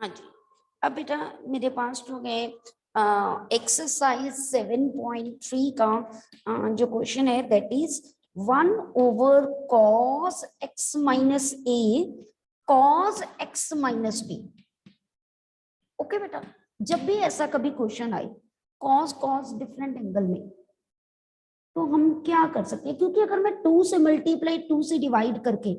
हाँ जी। अब बेटा मेरे पास हो गए एक्सरसाइज 7.3 का जो क्वेश्चन है that is 1/cos x - a cos x - b। Okay बेटा, जब भी ऐसा कभी क्वेश्चन आए कॉस कॉस डिफरेंट एंगल में, तो हम क्या कर सकते हैं, क्योंकि अगर मैं 2 से मल्टीप्लाई 2 से डिवाइड करके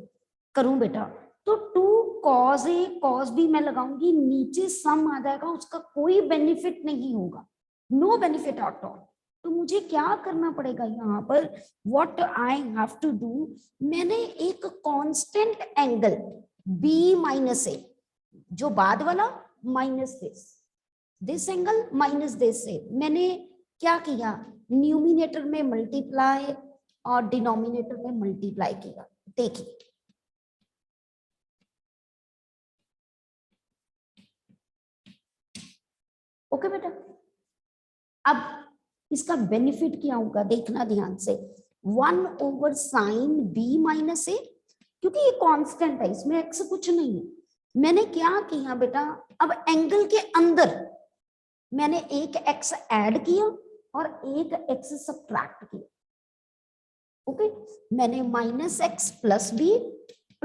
करूं बेटा, तो 2 cos a cos b मैं लगाऊंगी, नीचे सम आ जाएगा, उसका कोई बेनिफिट नहीं होगा, नो बेनिफिट एट ऑल। तो मुझे क्या करना पड़ेगा यहाँ पर, what I have to do, मैंने एक constant angle b minus a, जो बाद वाला minus this angle minus this से, मैंने क्या किया, न्यूमिनेटर में मल्टीप्लाई और डिनोमिनेटर में मल्टीप्लाई किया। देखिए ओके बेटा, अब इसका बेनिफिट क्या होगा देखना ध्यान से, 1/sin b माइनस ए, क्योंकि ये कांस्टेंट है, इसमें एक्स कुछ नहीं है। मैंने क्या किया बेटा, अब एंगल के अंदर मैंने एक एक्स ऐड किया और एक एक्स सब्ट्रैक्ट किया। ओके, मैंने -x + b +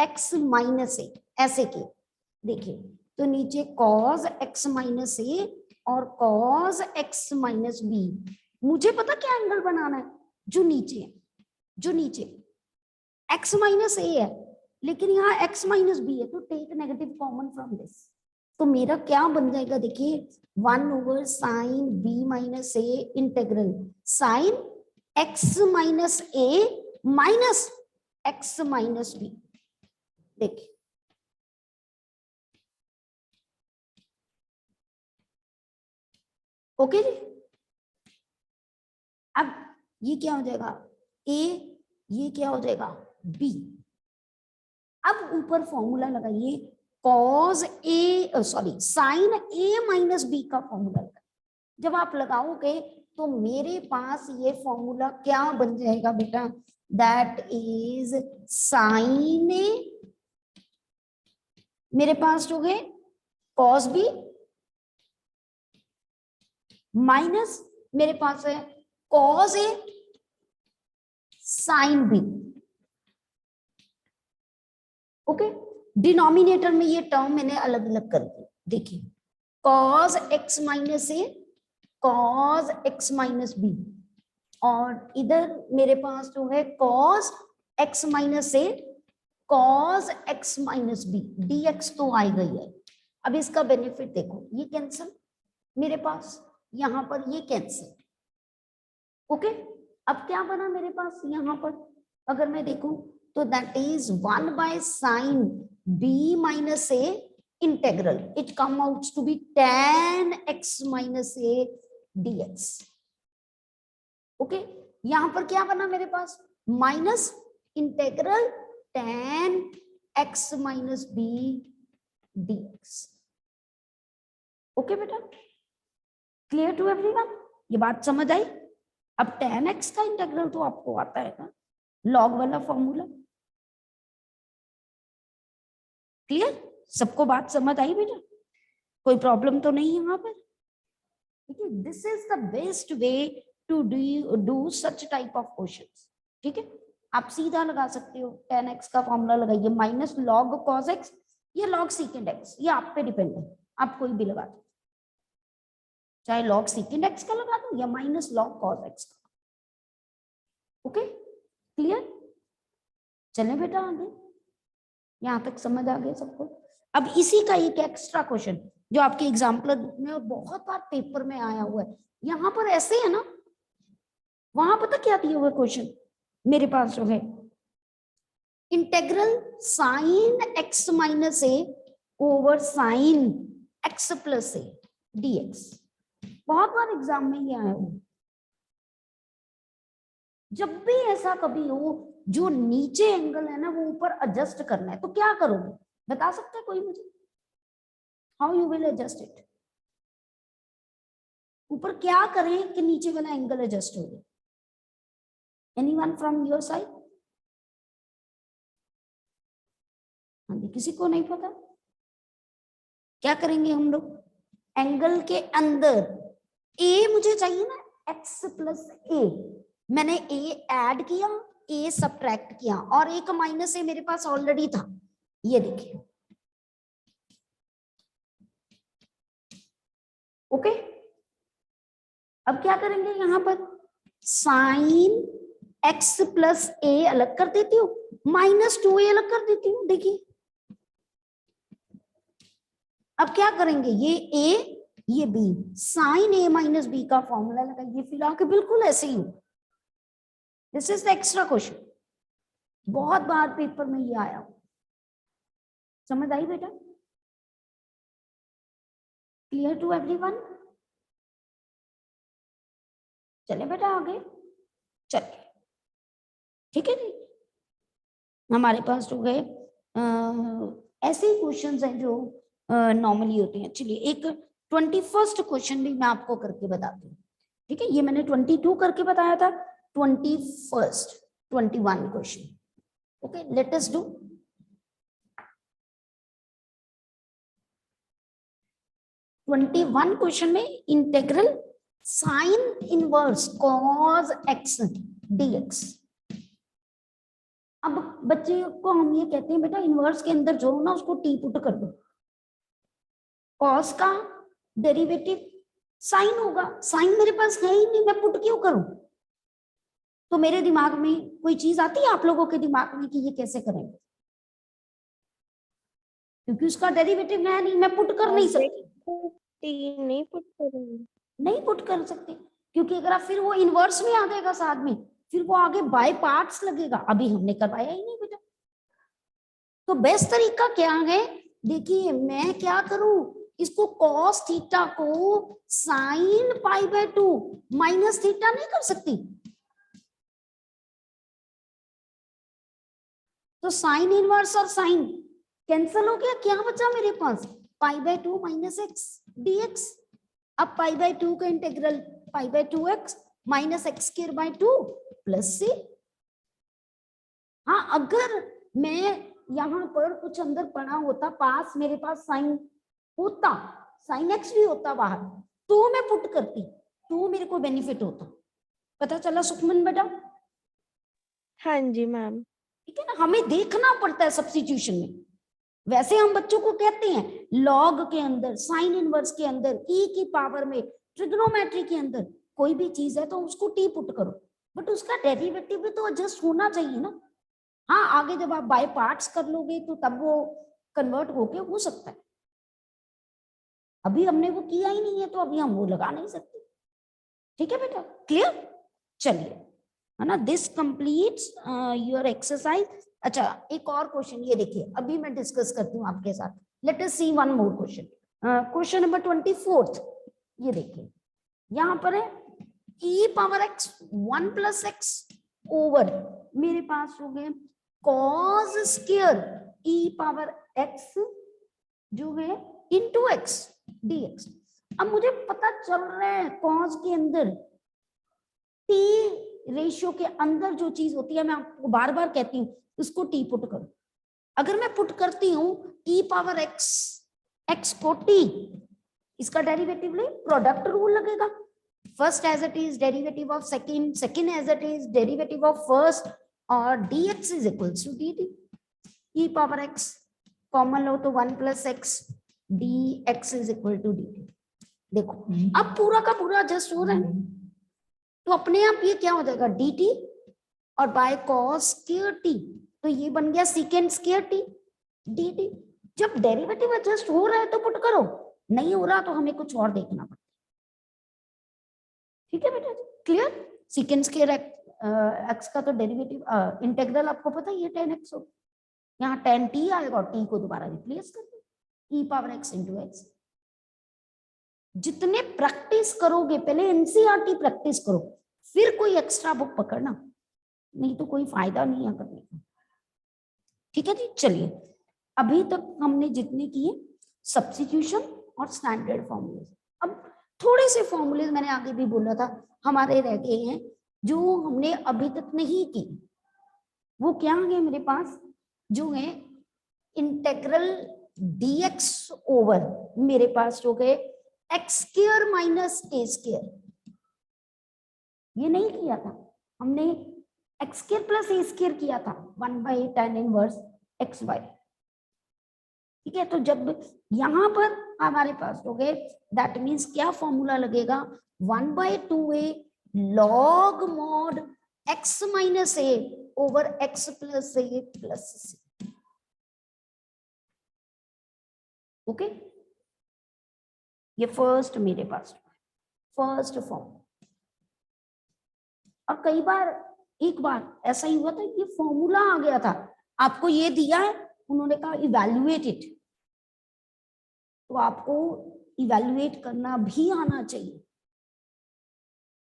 x - a ऐसे किए। देखिए तो नीचे cos x - a और cos x - b, मुझे पता क्या एंगल बनाना है, जो नीचे है, जो नीचे x - a है, लेकिन यहाँ x - b है, तो take negative common from this, तो मेरा क्या बन जाएगा, देखिए 1/sin b - a integral sin x - a minus x - b। देखिए ओके जी, अब ये क्या हो जाएगा a, ये क्या हो जाएगा b। अब ऊपर फॉर्मूला लगाइए, cos a sorry sin a - b का फॉर्मूला लगाइए। जब आप लगाओगे तो मेरे पास ये फॉर्मूला क्या बन जाएगा बेटा, दैट इज sin a, मेरे पास हो गए cos b माइनस मेरे पास है cos a sin b। Okay, denominator में ये टर्म मैंने अलग अलग कर दी। देखिए cos x - a cos x - b, और इधर मेरे पास जो है cos x - a cos x - b, dx तो आई गई है। अब इसका बेनिफिट देखो, ये कैंसिल, मेरे पास यहां पर ये कैंसिल। ओके, अब क्या बना मेरे पास यहाँ पर, अगर मैं देखूं तो that is 1/sin b - a integral, it come out to be tan x - a dx। Okay, यहां पर क्या बना मेरे पास, minus integral tan x - b dx। Okay बेटा, क्लियर टू एवरीवन, ये बात समझ आई। अब tan x का इंटीग्रल तो आपको आता है ना, लॉग वाला फॉर्मूला। क्लियर, सबको बात समझ आई बेटा, कोई प्रॉब्लम तो नहीं है यहाँ पर। ठीक है, this is the best way to do such type of questions. ठीक है, आप सीधा लगा सकते हो, tan x का फॉर्मूला लगाइए माइनस log cos x या log secant x, ये आप पे डिपेंड है, आप कोई भी लगा दो, चाहे log secant x का लगा दो या माइनस log cos x का। ओके क्लियर, चले बेटा आगे, यहां तक समझ आ गया सबको। अब इसी का एक एक्स्ट्रा क्वेश्चन जो आपके एग्जाम्पल में बहुत बार पेपर में आया हुआ है, यहां पर ऐसे है ना, वहां पता क्या दिया हुआ क्वेश्चन मेरे पास जो है, integral sin x - a over sin x + a dx। बहुत बार एग्जाम में ये आया हुआ, जब भी ऐसा कभी हो जो नीचे एंगल है ना वो ऊपर एडजस्ट करना है, तो क्या करोगे बता सकते हैं कोई मुझे, how you will adjust it, ऊपर क्या करें कि नीचे वाला एंगल एडजस्ट हो जाए, एनीवन फ्रॉम योर साइड। हाँ जी, किसी को नहीं पता, क्या करेंगे हम लोग, एंगल के अंदर ए मुझे चाहिए ना, एक्स प्लस ए, मैंने ए ऐड किया, ए सब्ट्रैक्ट किया, और ए का माइनस ए मेरे पास ऑलरेडी था, ये देखिए। ओके, अब क्या करेंगे, यहां पर साइन एक्स प्लस ए अलग कर देती हूँ, -2a अलग कर देती हूँ। देखिए अब क्या करेंगे, ये a ये b, sine a minus b का फॉर्मूला लगाइए, फिर आके बिल्कुल ऐसे ही हो। This is the extra question, बहुत बार पेपर में ये आया, समझ आई बेटा? Clear to everyone? चले बेटा आगे, चलिए ठीक है जी। हमारे पास हो गए ऐसे ही क्वेश्चंस हैं जो नॉर्मली होते हैं। चलिए एक 21st क्वेश्चन भी मैं आपको करके बताती हूँ, ठीक है? ये मैंने 22 करके बताया था, 21st 21 question. Okay, let us do. Question में integral sine inverse cos x d x. अब बच्चे को हम ये कहते हैं बेटा, इनवर्स के अंदर जो ना उसको टी पुट कर दो, कॉस का डेरिवेटिव साइन होगा, साइन मेरे पास है ही नहीं, मैं पुट क्यों करूं? तो मेरे दिमाग में कोई चीज आती है आप लोगों के दिमाग में कि ये कैसे करेंगे? क्योंकि उसका डेरिवेटिव है नहीं, मैं पुट कर नहीं सकती, नहीं पुट करेंगे, नहीं पुट कर सकती, क्योंकि अगर आप फिर वो इनवर्स में आ जाएगा साथ में, फिर वो आगे बाय पार्ट्स लगेगा, अभी हमने करवाया ही नहीं बेटा। तो बेस्ट तरीका क्या है, देखिए मैं क्या करूं, इसको कॉस थीटा को साइन π/2 माइनस थीटा नहीं कर सकती, तो साइन इनवर्स और साइन कैंसल हो गया, क्या बचा मेरे पास, π/2 माइनस एक्स dx। अब π/2 का integral π/2x minus x² plus c। हाँ, अगर मैं यहाँ पर कुछ अंदर पढ़ा होता, पास मेरे पास साइन होता, साइन एक्स भी होता बाहर, तो मैं पुट करती, तो मेरे को बेनिफिट होता। पता चला सुखमन बेटा? हाँ जी मैम। ठीक है ना, हमें देखना पड़ता है सब्स्टिट्यूशन में। वैसे हम बच्चों को कहते हैं लॉग के अंदर, साइन इनवर्स के अंदर, e की पावर में, ट्रिग्नोमेट्री के अंदर कोई भी चीज है तो उसको टी पुट करो, बट उसका डेरिवेटिव भी तो एडजस्ट होना चाहिए ना। हाँ, आगे जब आप बाय पार्ट्स कर लोगे तो तब वो कन्वर्ट होके हो सकता है, अभी हमने वो किया ही नहीं है तो अभी हम वो लगा नहीं सकते। ठीक है बेटा, क्लियर? चलिए, है ना, दिस कंप्लीट्स योर एक्सरसाइज। अच्छा, एक और क्वेश्चन ये देखिए, अभी मैं डिस्कस करती हूँ आपके साथ। Let us see one more question, question number 24। ये देखिए, यहाँ पर है e power x 1 plus x over, मेरे पास हो गए cos square e power x जो है इंटू एक्स dx। अब मुझे पता चल रहा है cos के अंदर t रेशियो के अंदर जो चीज होती है, मैं आपको बार बार कहती हूँ उसको t पुट करो। अगर मैं पुट करती हूँ e पावर x को t, इसका डेरिवेटिव ले, प्रोडक्ट रूल लगेगा, first as it is derivative of second, second as it is derivative of first, और dx is equals to dt। e power x common लो तो 1 plus x dx is equal to dt। देखो अब पूरा का पूरा just हो रहा है, तो अपने आप ये क्या हो जाएगा dt, और बाय cos स्क्वायर t, तो ये बन गया सेकंड स्क्वायर t dt। जब डेरिवेटिव एडजस्ट हो रहा है तो पुट करो, नहीं हो रहा तो हमें कुछ और देखना पड़ता है। ठीक है बेटा, क्लियर? सेकंड स्क्वायर एक्स का तो डेरिवेटिव इंटीग्रल आपको पता ही है 10x हो, यहाँ 10t आएगा और t को दोबारा रिप्लेस कर दो, e power x into x. जितने प्रैक्टिस करोगे, पहले एनसीईआरटी प्रैक्टिस करो, फिर कोई एक्स्ट्रा बुक पकड़ना, नहीं तो कोई फायदा नहीं है करने का। ठीक है जी, चलिए अभी तक हमने जितने किए सब्स्टिट्यूशन और स्टैंडर्ड फॉर्मूले, अब थोड़े से फॉर्मूले मैंने आगे भी बोला था हमारे रह गए हैं जो हमने अभी तक नहीं की। वो क्या है मेरे पास, जो है इंटीग्रल dx ओवर मेरे पास हो गए x square minus a square, ये नहीं किया था हमने, x square plus a square किया था 1/tan इनवर्स एक्स वाई। ठीक है, तो जब यहां पर हमारे पास हो गए, दैट मीन्स क्या फॉर्मूला लगेगा, 1/2a log mod x minus a over x plus a plus c. Okay, ये फर्स्ट मेरे पास फर्स्ट फॉर्म। और कई बार एक बार ऐसा ही हुआ था, ये फॉर्मूला आ गया था, आपको ये दिया है, उन्होंने कहा इवैल्यूएट इट, तो आपको इवैल्यूएट करना भी आना चाहिए।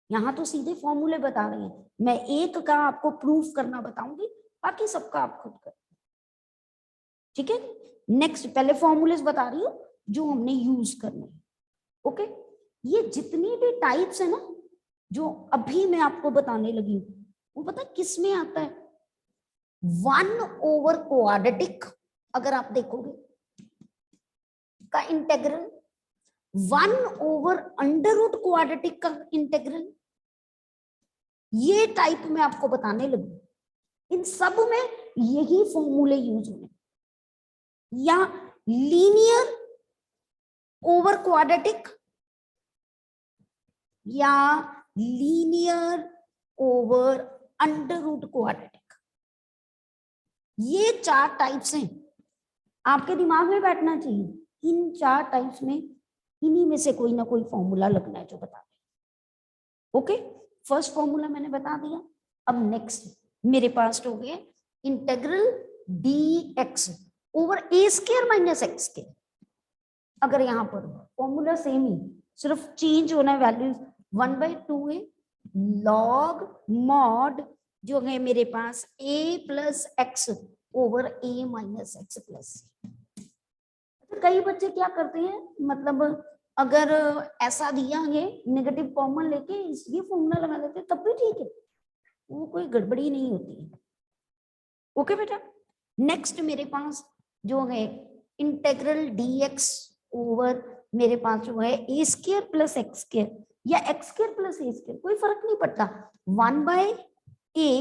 यहां तो सीधे फॉर्मूले बता रहे हैं, मैं एक का आपको प्रूफ करना बताऊंगी, बाकी सबका आप खुद कर। ठीक है, नेक्स्ट पहले फॉर्मूलेस बता रही हूँ जो हमने यूज करने। ओके, ये जितनी भी टाइप्स है ना जो अभी मैं आपको बताने लगी हूँ, वो पता किस में आता है, 1 ओवर क्वाड्रेटिक, अगर आप देखोगे का integral, 1 over under root quadratic का इंटेग्रल, ये टाइप में आपको बताने लगी। इन सब में यही फॉर्मूले यूज होंगे, या लीनियर ओवर क्वाड्रेटिक या linear over under root quadratic, ये 4 टाइप्स हैं, आपके दिमाग में बैठना चाहिए। इन 4 टाइप्स में इन्हीं में से कोई ना कोई फॉर्मूला लगना है जो बता रहे। ओके, फर्स्ट फॉर्मूला मैंने बता दिया। अब नेक्स्ट मेरे पास हो गए इंटेग्रल dx ओवर ए स्क्वायर माइनस एक्स स्क्वायर। अगर यहाँ पर फॉर्मूला सेम ही, सिर्फ चेंज होना है वैल्यूज, 1/2a log mod जो है मेरे पास a plus x over a minus x plus. कई बच्चे क्या करते हैं, मतलब अगर ऐसा दिया है नेगेटिव कॉमन लेके इसलिए फॉर्मूला लगा देते हैं, तब भी ठीक है, वो कोई गड़बड़ी नहीं होती है। ओके बेटा, नेक्स्ट मेरे पास जो है इंटेग्रल dx ओवर मेरे पास जो है a square plus x square या x square plus a square, कोई फर्क नहीं पड़ता, 1/a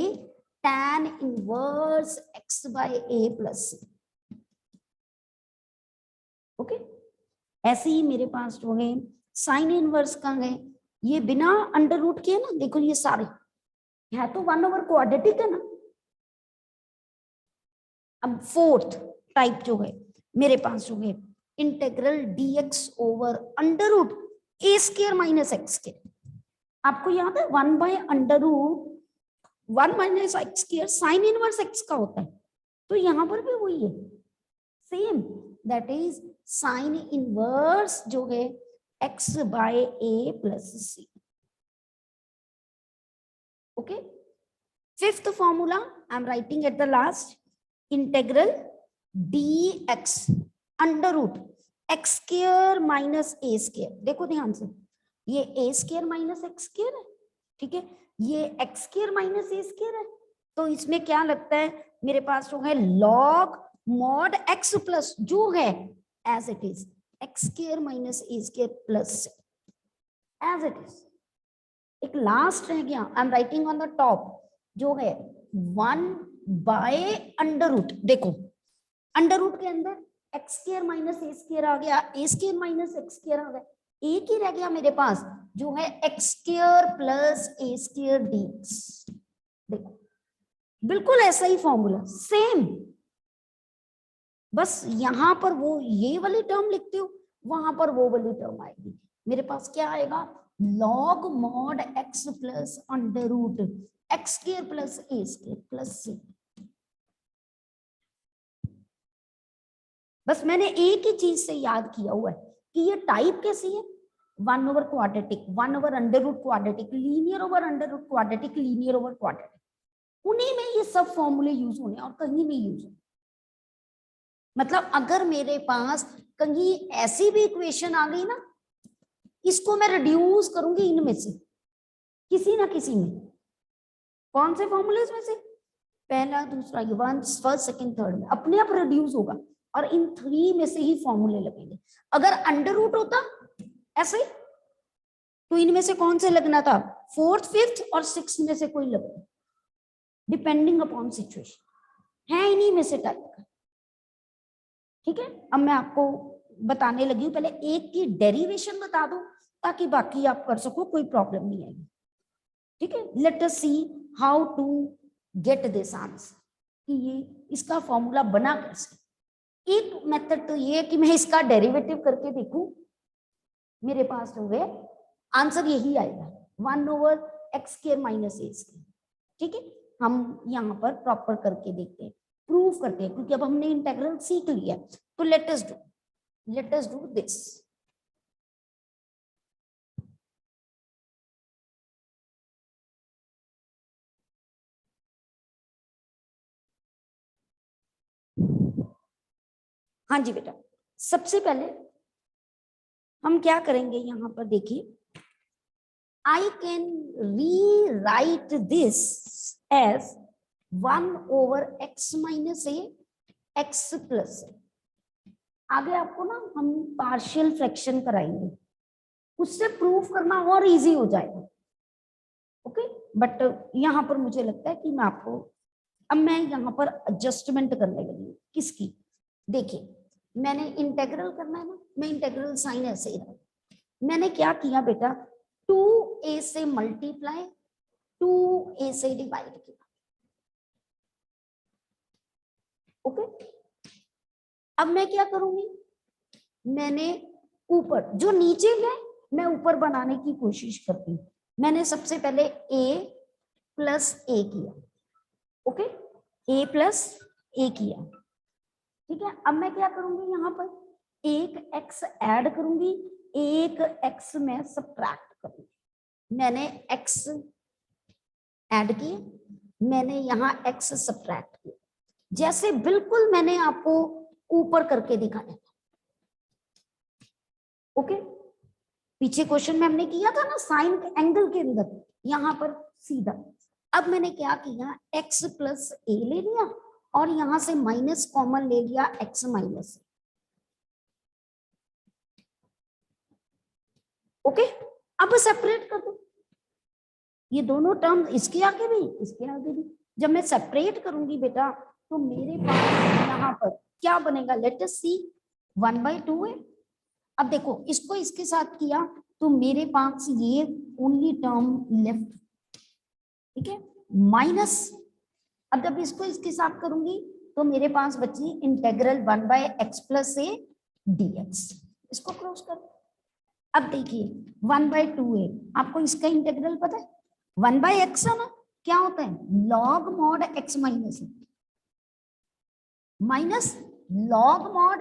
tan inverse x by a plus c. Okay, ऐसे ही मेरे पास जो है साइन इनवर्स का है, ये बिना अंडर रूट के है ना, देखो ये सारे है तो 1 ओवर क्वाड्रेटिक है ना। अब फोर्थ टाइप जो है मेरे पास जो है integral dx over under root a square minus x square. आपको याद है 1 minus x square sine inverse x का होता है, तो यहां पर भी वही है same, that is sine inverse जो है x by a plus c. Okay, fifth formula I am writing at the last, integral dx under root x square minus a square. देखो ध्यान से, ये a square minus x square है, ठीक है, ये x square minus a square है, तो इसमें क्या लगता है मेरे पास जो है लॉग मॉड एक्स प्लस जो है as it is x square minus a square plus as it is. एक लास्ट रह गया, I am writing on the top जो है 1 बाय अंडर रूट। देखो अंडर रूट के अंदर x square minus a square आ गया, a square minus x square आ गया, एक ही रह गया मेरे पास जो है x square plus a square dx. देखो बिल्कुल ऐसा ही फॉर्मूला सेम, बस यहां पर वो ये वाली टर्म लिखते हो, वहां पर वो वाली टर्म आएगी। मेरे पास क्या आएगा, log mod x plus under root x square plus a square plus c. बस मैंने एक ही चीज से याद किया हुआ है कि ये टाइप कैसी है, 1 over quadratic, 1 over under root quadratic, linear over under root quadratic, linear over quadratic, उन्हीं में ये सब फॉर्मूले यूज होने और कहीं नहीं यूज होने। मतलब अगर मेरे पास कहीं ऐसी भी इक्वेशन आ गई ना, इसको मैं रिड्यूस करूंगी इनमें से किसी ना किसी में, कौन से फॉर्मूले में से, पहला दूसरा ये 1 फर्स्ट सेकंड थर्ड में अपने आप रिड्यूस होगा और इन 3 में से ही फॉर्मूले लगेंगे। अगर अंडर रूट होता ऐसे तो इनमें से कौन से लगना था, 4th 5th और 6th में से कोई लगना, डिपेंडिंग अपॉन सिचुएशन है इन्हीं में से टाइप का। ठीक है, अब मैं आपको बताने लगी हूँ, पहले एक की डेरिवेशन बता दो ताकि बाकी आप कर सको, कोई प्रॉब्लम नहीं आएगी। ठीक है, let us see how to get this answer, कि ये इसका फॉर्मूला बना कैसे। एक मेथड तो ये है कि मैं इसका डेरिवेटिव करके देखूं, मेरे पास जो है आंसर यही आएगा 1/x² - a²। ठीक है, हम यहाँ पर प्रॉपर करके देखते हैं, प्रूव करते हैं, क्योंकि अब हमने इंटीग्रल सीख लिया। तो लेट अस डू दिस। हाँ जी बेटा, सबसे पहले हम क्या करेंगे, यहाँ पर देखिए, I can rewrite this as 1/x - a x + a। आगे आपको ना हम पार्शियल फ्रैक्शन कराएंगे, उससे प्रूफ करना और इजी हो जाएगा। ओके, बट यहाँ पर मुझे लगता है कि मैं आपको, अब मैं यहाँ पर एडजस्टमेंट करने लगी हूँ। किसकी, देखिए मैंने इंटीग्रल करना है ना, मैं इंटीग्रल साइन ऐसे ही रहा, मैंने क्या किया बेटा, 2a से मल्टीप्लाई 2a से डिवाइड किया। ओके, अब मैं क्या करूंगी, मैंने ऊपर जो नीचे है मैं ऊपर बनाने की कोशिश करती हूँ। मैंने सबसे पहले a + a किया। ओके, a + a किया। ठीक है, अब मैं क्या करूंगी, यहाँ पर एक x ऐड करूंगी, एक x में सब्ट्रैक्ट करूंगी। मैंने x ऐड किया, मैंने यहाँ x सब्ट्रैक्ट किया, जैसे बिल्कुल मैंने आपको ऊपर करके दिखाया। ओके, पीछे क्वेश्चन में हमने किया था ना साइन एंगल के अंदर, यहाँ पर सीधा। अब मैंने क्या किया, x + a ले लिया और यहां से माइनस कॉमन ले लिया, x - a। ओके, अब सेपरेट कर दो ये दोनों टर्म, इसके आगे भी इसके आगे भी। जब मैं सेपरेट करूंगी बेटा तो मेरे पास यहाँ पर क्या बनेगा, लेट अस सी, 1/2 है। अब देखो इसको इसके साथ किया तो मेरे पास ये ओनली टर्म लेफ्ट। ठीक है, माइनस, अब जब इसको इसके साथ करूंगी तो मेरे पास बची इंटीग्रल 1/x + a dx। इसको क्लोज कर। अब देखिए 1/2 है, आपको इसका इंटीग्रल पता है, 1/x है ना, क्या होता है, log mod x - a minus log mod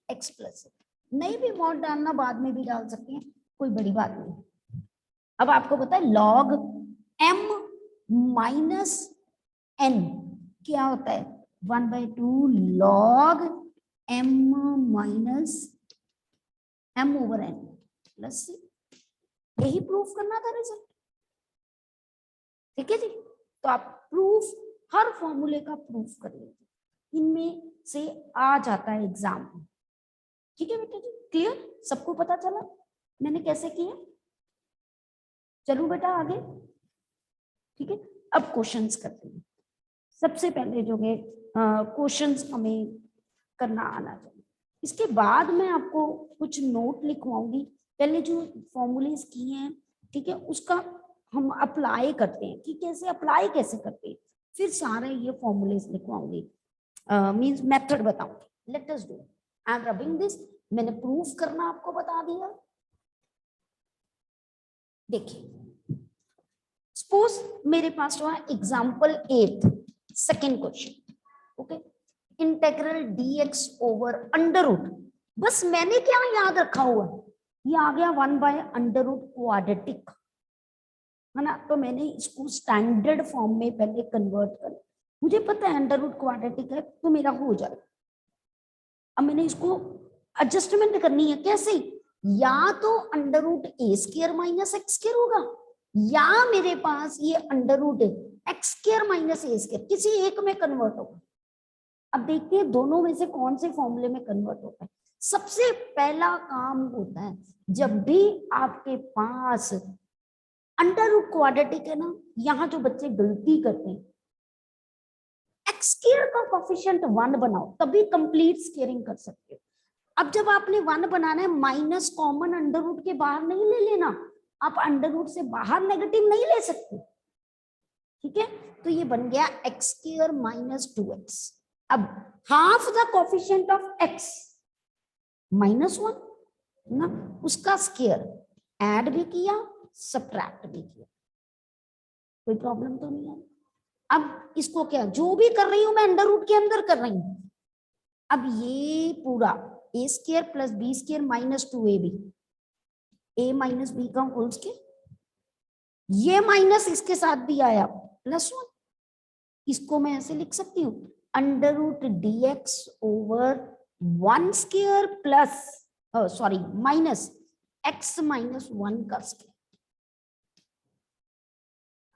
x + a। नहीं भी मॉड डालना बाद में भी डाल सकते हैं, कोई बड़ी बात नहीं। अब आपको पता है log m - n क्या होता है, 1/2 log m - m/n + c। यही प्रूफ करना था रिजल्ट। ठीक है जी, तो आप प्रूफ, हर फॉर्मूले का प्रूफ कर लीजिए, इनमें से आ जाता है एग्जाम में। ठीक है बेटा जी, क्लियर, सबको पता चला मैंने कैसे किया। चलो बेटा आगे। ठीक है, अब क्वेश्चंस करते हैं। सबसे पहले जो है क्वेश्चंस हमें करना आना चाहिए, इसके बाद मैं आपको कुछ नोट लिखवाऊंगी। पहले जो फॉर्मूलेस किए हैं, ठीक है, उसका हम अप्लाई करते हैं कि कैसे अप्लाई कैसे करते हैं, फिर सारे ये फॉर्मूलेस लिखवाऊंगी, मींस मेथड बताऊंगी। Late us do, I am rubbing this, मैंने प्रूफ करना आपको बता दिया। देखिए सपोज मेरे पास हुआ example 8 second question. Okay, integral dx /√, बस मैंने क्या याद रखा हुआ, ये आ गया 1/√, क्वाड्रेटिक है ना, तो मैंने इसको स्टैंडर्ड फॉर्म में पहले कन्वर्ट कर, मुझे पता है √, क्वाड्रेटिक है तो मेरा हो जाएगा। अब मैंने इसको एडजस्टमेंट करनी है, कैसे, या तो √a² - x² होगा, या मेरे पास ये √x² - a², किसी एक में कन्वर्ट होगा। अब देखते हैं दोनों में से कौन से फॉर्मूले में कन्वर्ट होता है। सबसे पहला काम होता है जब भी आपके पास अंडर रूट क्वाड्रेटिक है ना, यहाँ जो बच्चे गलती करते हैं, एक्स स्क्वायर का कोफिशिएंट 1 बनाओ, तभी कंप्लीट स्क्वायरिंग कर सकते हो। अब जब आपने 1 बनाना है, माइनस कॉमन अंडर रूट के बाहर नहीं ले लेना, आप अंडर रूट से बाहर नेगेटिव नहीं ले सकते, ठीक है। तो ये बन गया एक्स स्क्वायर माइनस 2x। अब half the coefficient of x -1 ना, उसका स्क्वायर ऐड भी किया, सब्ट्रैक्ट भी किया, कोई प्रॉब्लम तो नहीं है। अब इसको क्या, जो भी कर रही हूं मैं अंडर रूट के अंदर कर रही हूं। अब ये पूरा a square plus b square minus 2ab, a minus b का होल स्क्वायर, ये माइनस इसके साथ भी आया +1, इसको मैं ऐसे लिख सकती हूँ under root dx over 1 square plus sorry minus x minus 1 का स्क्वायर।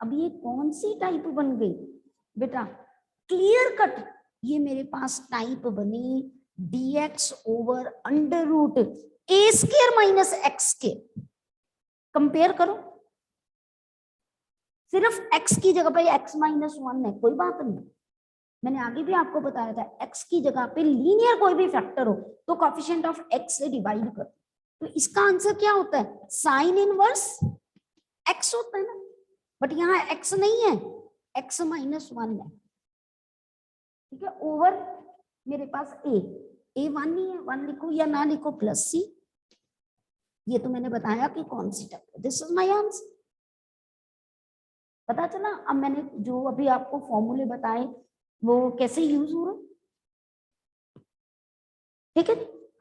अब ये कौन सी टाइप बन गई बेटा, क्लियर कट ये मेरे पास टाइप बनी dx over under root a square minus x के। कंपेयर करो, सिर्फ x की जगह पे x माइनस 1 है, कोई बात नहीं। मैंने आगे भी आपको बताया था x की जगह पे लीनियर कोई भी फैक्टर हो तो कोफिशिएंट ऑफ x से डिवाइड कर, तो इसका आंसर क्या होता है, साइन इनवर्स x होता है ना, बट यहाँ x नहीं है, x माइनस 1 है, ठीक है। ओवर मेरे पास a 1 नहीं है, 1 लिखो या ना लिखो प्लस c, ये तो मैंने बताया कि कौन सी टाइप है। दिस इज माय आंसर, पता चला। अब मैंने जो अभी आपको फॉर्मूले बताए वो कैसे यूज हो रहा, ठीक है।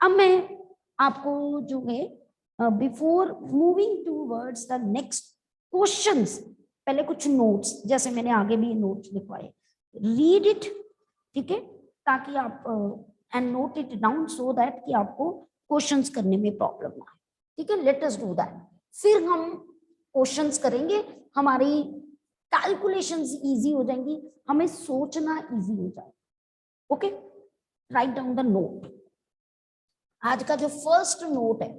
अब मैं आपको जो है before moving towards the next questions, पहले कुछ नोट्स, जैसे मैंने आगे भी नोट्स लिखवाए, रीड इट, ठीक है, ताकि आप and note it down so that कि आपको क्वेश्चंस करने में प्रॉब्लम ना आए, ठीक है। लेट अस डू दैट, फिर हम क्वेश्चंस करेंगे, हमारी कैलकुलेशंस इजी हो जाएंगी, हमें सोचना इजी हो जाएगा। Okay, right down the note. आज का जो फर्स्ट नोट है,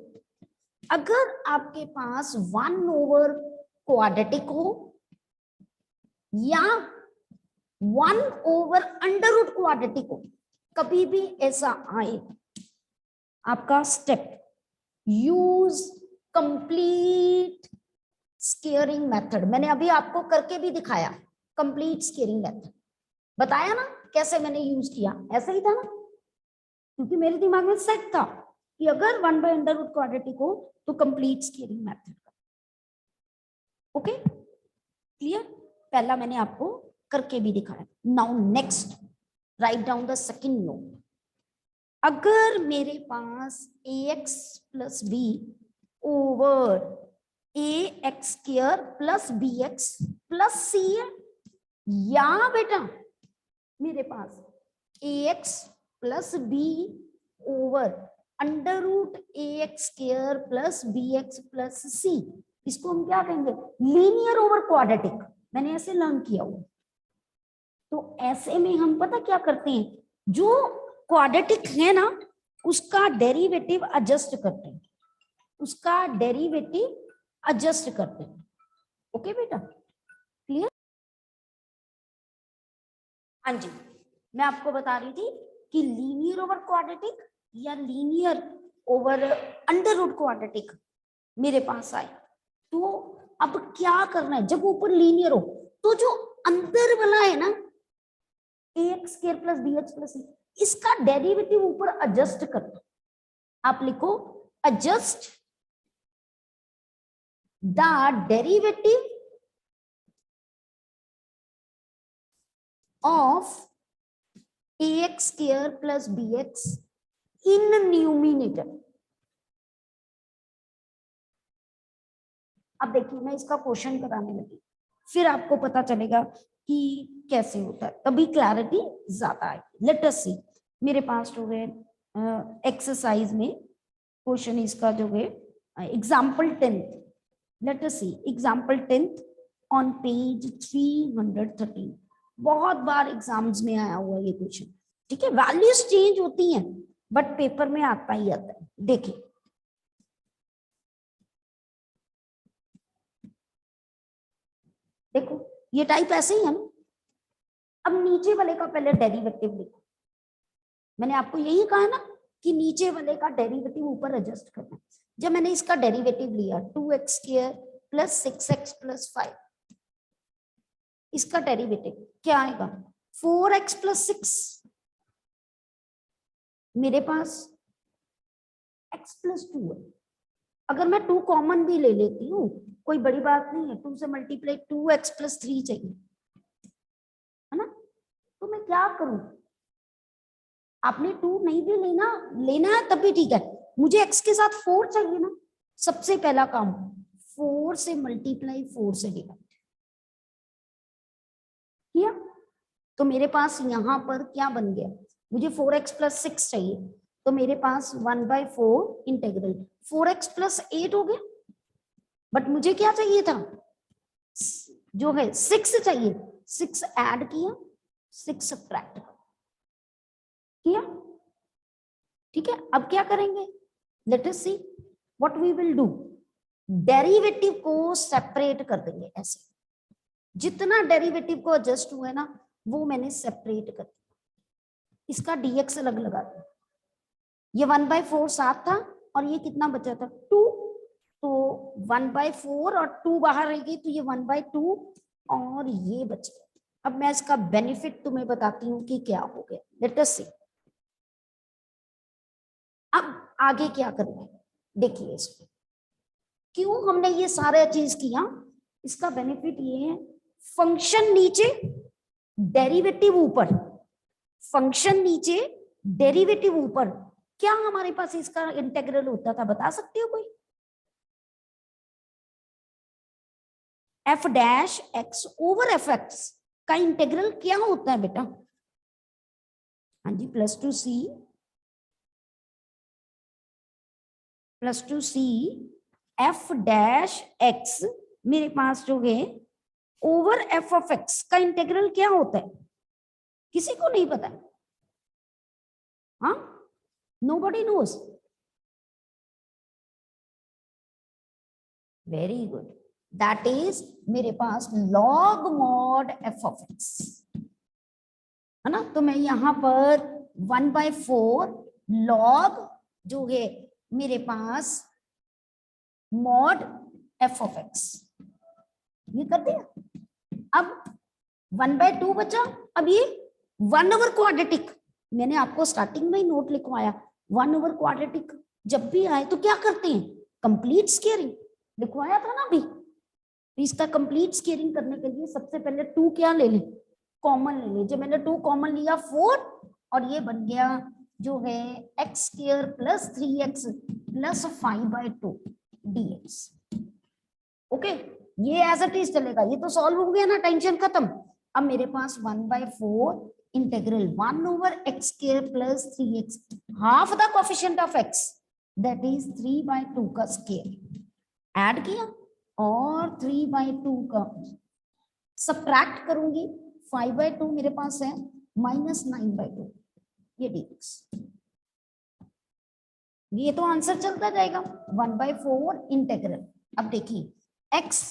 अगर आपके पास 1 ओवर क्वाड्रेटिक हो या 1 ओवर अंडर रूट क्वाड्रेटिक हो, कभी भी ऐसा आए, आपका step use complete squaring method. मैंने अभी आपको करके भी दिखाया, कंप्लीट स्क्वेयरिंग मेथड बताया ना, कैसे मैंने यूज किया, ऐसे ही था ना, क्योंकि मेरे दिमाग में सेट था कि अगर 1 बाय अंडर रूट क्वाड्रेटिक हो तो complete squaring method. Okay, clear. पहला मैंने आपको करके भी दिखाया। Now next, right down the second note. अगर मेरे पास ax plus b over ax square plus bx plus c है, या बेटा मेरे पास ax plus b over under root ax square plus bx plus c, इसको हम क्या कहेंगे, लीनियर ओवर क्वाड्रेटिक। मैंने ऐसे लर्न किया हुआ। तो ऐसे में हम पता क्या करते हैं, जो क्वाड्रेटिक है ना उसका डेरिवेटिव एडजस्ट करते हैं, उसका डेरिवेटिव एडजस्ट करते हैं। ओके बेटा, क्लियर। हाँ जी, मैं आपको बता रही थी कि लीनियर ओवर क्वाड्रेटिक या linear over under root quadratic मेरे पास आए, तो अब क्या करना है, जब ऊपर लीनियर हो तो जो अंदर वाला है ना ax square plus bx plus c, इसका डेरिवेटिव ऊपर एडजस्ट करना। आप लिखो adjust the derivative of ax square plus bx in numerator. अब देखिए मैं इसका क्वेश्चन कराने लगी, फिर आपको पता चलेगा कि कैसे होता है, तभी क्लैरिटी ज्यादा आएगी। लेट अस सी, मेरे पास जो है एक्सरसाइज में क्वेश्चन इसका जो है example 10, let us see example 10 on page 313। बहुत बार एग्जाम्स में आया हुआ ये क्वेश्चन, ठीक है, वैल्यूज चेंज होती हैं बट पेपर में आता ही आता है। देखिए देखो ये टाइप ऐसे ही है ना। अब नीचे वाले का पहले डेरिवेटिव लिखो। मैंने आपको यही कहा ना कि नीचे वाले का डेरिवेटिव ऊपर एडजस्ट करना है। जब मैंने इसका डेरिवेटिव लिया 2x² प्लस 6x प्लस 5, इसका डेरिवेटिव क्या आएगा 4x प्लस 6, मेरे पास x प्लस 2 है। अगर मैं 2 कॉमन भी ले लेती हूँ कोई बड़ी बात नहीं है, 2 से मल्टीप्लाई 2x प्लस 3 चाहिए है ना। तो मैं क्या करूं, आपने 2 नहीं भी लेना है तब भी ठीक है, मुझे x के साथ 4 चाहिए ना। सबसे पहला काम 4 से मल्टीप्लाई 4 से डिवाइड किया, तो मेरे पास यहां पर क्या बन गया, मुझे 4x प्लस 6 चाहिए, तो मेरे पास 1/4 इंटीग्रल 4x प्लस 8 हो गया। बट मुझे क्या चाहिए था, जो है 6 चाहिए, 6 ऐड किया, 6 सब्ट्रैक्ट किया। ठीक है, अब क्या करेंगे, let us see what we will do. Derivative को सेपरेट कर देंगे ऐसे, जितना डेरिवेटिव को एडजस्ट हुआ है ना वो मैंने सेपरेट कर दिया। इसका dx अलग लगा दिया, ये 1/4 7 था और ये कितना बचा था 2, तो 1/4 और 2 बाहर रह गई तो ये 1/2 और ये बच गया। अब मैं इसका बेनिफिट तुम्हें बताती हूँ कि क्या हो गया, लेट अस सी। अब आगे क्या करना है देखिए, इसमें क्यों हमने ये सारा चीज किया, इसका बेनिफिट ये है, फंक्शन नीचे डेरिवेटिव ऊपर, फंक्शन नीचे डेरिवेटिव ऊपर। क्या हमारे पास इसका इंटीग्रल होता था, बता सकते हो कोई? f dash x over f x का इंटीग्रल क्या होता है बेटा? हाँ जी, plus two c f dash x, मेरे पास जो है ओवर एफ ऑफ एक्स का इंटीग्रल क्या होता है, किसी को नहीं पता? हाँ, nobody knows, very good, that is मेरे पास log mod f of x है ना। तो मैं यहां पर 1/4 लॉग जो है मेरे पास मॉड एफ ऑफ एक्स, ये कर दिया। अब 1/2 बचा, अब ये 1 ओवर क्वाड्रेटिक, मैंने आपको स्टार्टिंग में ही नोट लिखवाया, 1 ओवर क्वाड्रेटिक जब भी आए तो क्या करते हैं, कंप्लीट स्क्वायरिंग लिखवाया था ना अभी। तो इसका कंप्लीट स्क्वायरिंग करने के लिए सबसे पहले 2 क्या ले लें, कॉमन ले लें। जब मैंने 2 कॉमन लिया 4 और ये बन गया जो है x² plus 3x plus 5/2 dx। Okay, ये एज इट इज चलेगा, ये तो सॉल्व हो गया ना, टेंशन खत्म। अब मेरे पास 1/4 integral 1 over x² plus 3x, half the coefficient of x that is 3/2 का स्क्वायर ऐड किया और 3/2 का सब्ट्रैक्ट करूंगी, 5/2 मेरे पास है माइनस 9/2, ये dx। ये तो आंसर चलता जाएगा 1/4 इंटीग्रल। अब देखिए x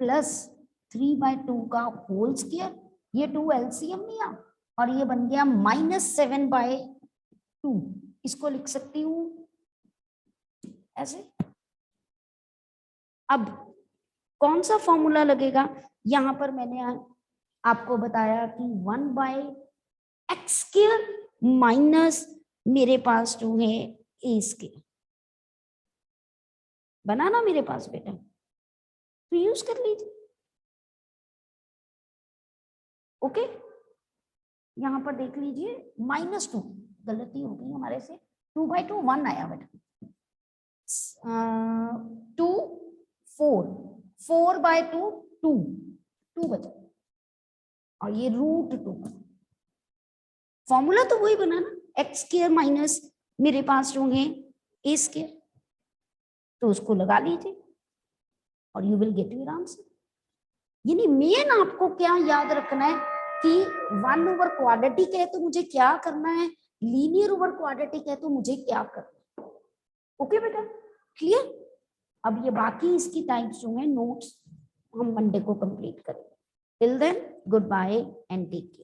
प्लस 3/2 का होल स्क्वायर, ये 2 एलसीएम लिया और ये बन गया -7/2, इसको लिख सकती हूं ऐसे। अब कौन सा फॉर्मूला लगेगा, यहां पर मैंने आपको बताया कि 1/x² माइनस मेरे पास जो है a² बना ना मेरे पास बेटा, तो यूज कर लीजिए। ओके, यहां पर देख लीजिए -2, गलती हो गई हमारे से, 2/2 1 आया बेटा, 2 4 4/2 2 बचा और ये √2, फॉर्मूला तो वही बना ना, x² माइनस मेरे पास जो है a², तो उसको लगा लीजिए और you will get your answer. यानी मेन आपको क्या याद रखना है कि 1 ओवर क्वाड्रेटिक है तो मुझे क्या करना है, लीनियर ओवर क्वाड्रेटिक है तो मुझे क्या करना है। ओके बेटा, क्लियर। अब ये बाकी इसकी टाइप्स जो है नोट्स हम मंडे को कंप्लीट करेंगे। Till then goodbye and take care.